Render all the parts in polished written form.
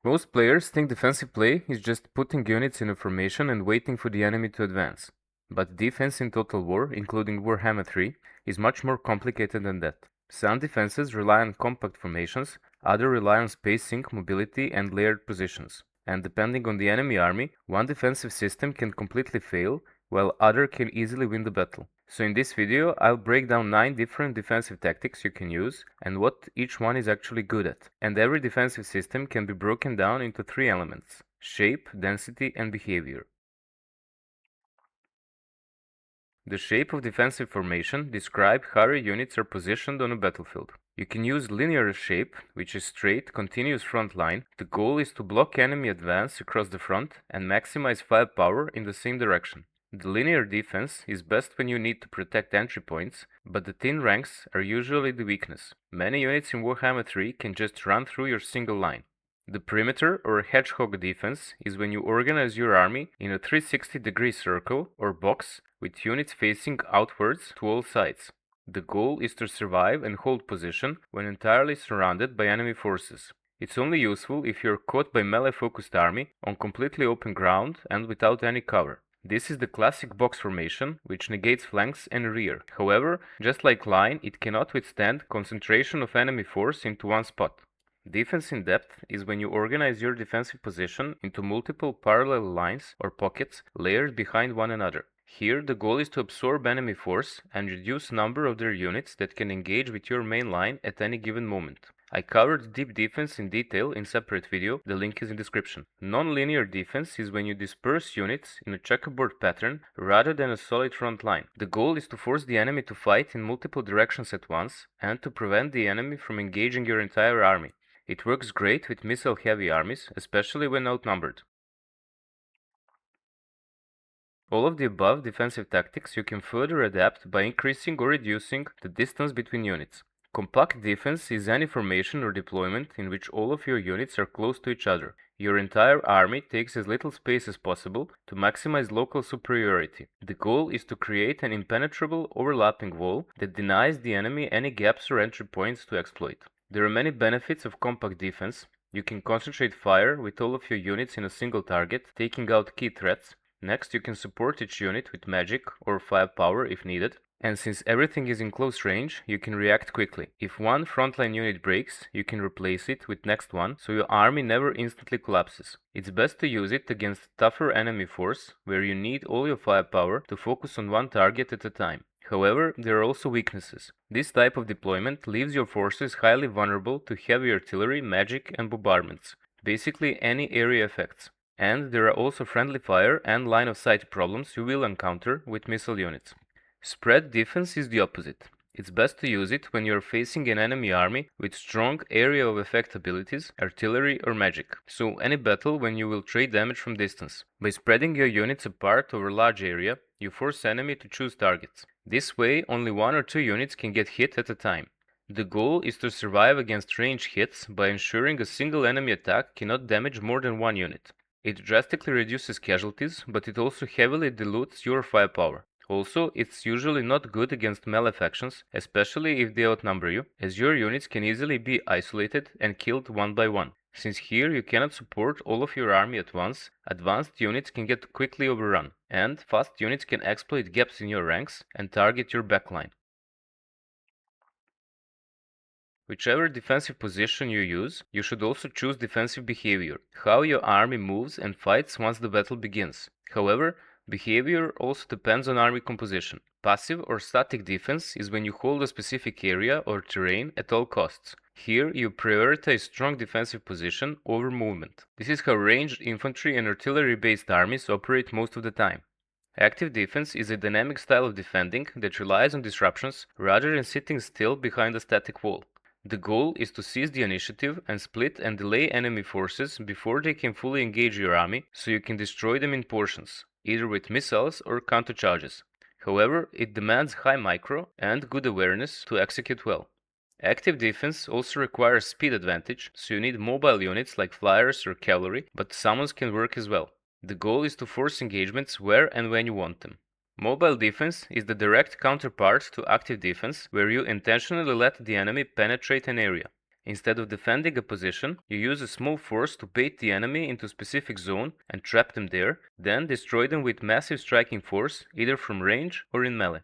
Most players think defensive play is just putting units in a formation and waiting for the enemy to advance. But defense in Total War, including Warhammer 3, is much more complicated than that. Some defenses rely on compact formations, others rely on spacing, mobility, and layered positions. And depending on the enemy army, one defensive system can completely fail, while other can easily win the battle. So in this video, I'll break down 9 different defensive tactics you can use and what each one is actually good at. And every defensive system can be broken down into 3 elements: shape, density, and behavior. The shape of defensive formation describes how your units are positioned on a battlefield. You can use linear shape, which is straight, continuous front line. The goal is to block enemy advance across the front and maximize firepower in the same direction. The linear defense is best when you need to protect entry points, but the thin ranks are usually the weakness. Many units in Warhammer 3 can just run through your single line. The perimeter or hedgehog defense is when you organize your army in a 360-degree circle or box with units facing outwards to all sides. The goal is to survive and hold position when entirely surrounded by enemy forces. It's only useful if you're caught by melee-focused army on completely open ground and without any cover. This is the classic box formation, which negates flanks and rear. However, just like line, it cannot withstand concentration of enemy force into one spot. Defense in depth is when you organize your defensive position into multiple parallel lines or pockets layered behind one another. Here, the goal is to absorb enemy force and reduce number of their units that can engage with your main line at any given moment. I covered deep defense in detail in separate video, the link is in description. Non-linear defense is when you disperse units in a checkerboard pattern rather than a solid front line. The goal is to force the enemy to fight in multiple directions at once and to prevent the enemy from engaging your entire army. It works great with missile-heavy armies, especially when outnumbered. All of the above defensive tactics you can further adapt by increasing or reducing the distance between units. Compact defense is any formation or deployment in which all of your units are close to each other. Your entire army takes as little space as possible to maximize local superiority. The goal is to create an impenetrable overlapping wall that denies the enemy any gaps or entry points to exploit. There are many benefits of compact defense. You can concentrate fire with all of your units in a single target, taking out key threats. Next, you can support each unit with magic or firepower if needed. And since everything is in close range, you can react quickly. If one frontline unit breaks, you can replace it with next one, so your army never instantly collapses. It's best to use it against tougher enemy force, where you need all your firepower to focus on one target at a time. However, there are also weaknesses. This type of deployment leaves your forces highly vulnerable to heavy artillery, magic, and bombardments, basically any area effects. And there are also friendly fire and line of sight problems you will encounter with missile units. Spread defense is the opposite. It's best to use it when you're facing an enemy army with strong area of effect abilities, artillery or magic. So any battle when you will trade damage from distance. By spreading your units apart over a large area, you force enemy to choose targets. This way, only 1 or 2 units can get hit at a time. The goal is to survive against range hits by ensuring a single enemy attack cannot damage more than 1 unit. It drastically reduces casualties, but it also heavily dilutes your firepower. Also, it's usually not good against melee factions, especially if they outnumber you, as your units can easily be isolated and killed one by one. Since here you cannot support all of your army at once, advanced units can get quickly overrun, and fast units can exploit gaps in your ranks and target your backline. Whichever defensive position you use, you should also choose defensive behavior, how your army moves and fights once the battle begins. However, behavior also depends on army composition. Passive or static defense is when you hold a specific area or terrain at all costs. Here, you prioritize strong defensive position over movement. This is how ranged infantry and artillery-based armies operate most of the time. Active defense is a dynamic style of defending that relies on disruptions rather than sitting still behind a static wall. The goal is to seize the initiative and split and delay enemy forces before they can fully engage your army, so you can destroy them in portions, either with missiles or countercharges. However, it demands high micro and good awareness to execute well. Active defense also requires speed advantage, so you need mobile units like flyers or cavalry, but summons can work as well. The goal is to force engagements where and when you want them. Mobile defense is the direct counterpart to active defense, where you intentionally let the enemy penetrate an area. Instead of defending a position, you use a small force to bait the enemy into a specific zone and trap them there, then destroy them with massive striking force, either from range or in melee.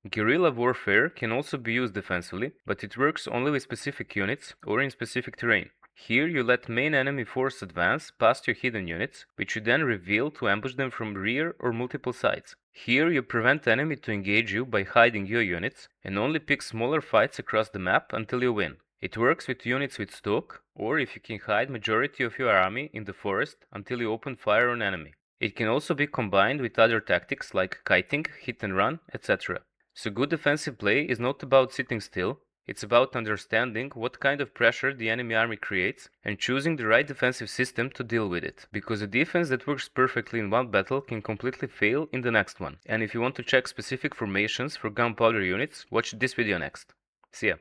Guerrilla Warfare can also be used defensively, but it works only with specific units or in specific terrain. Here you let main enemy force advance past your hidden units, which you then reveal to ambush them from rear or multiple sides. Here you prevent enemy to engage you by hiding your units, and only pick smaller fights across the map until you win. It works with units with stock, or if you can hide majority of your army in the forest until you open fire on enemy. It can also be combined with other tactics like kiting, hit and run, etc. So good defensive play is not about sitting still, it's about understanding what kind of pressure the enemy army creates and choosing the right defensive system to deal with it, because a defense that works perfectly in one battle can completely fail in the next one. And if you want to check specific formations for gunpowder units, watch this video next. See ya!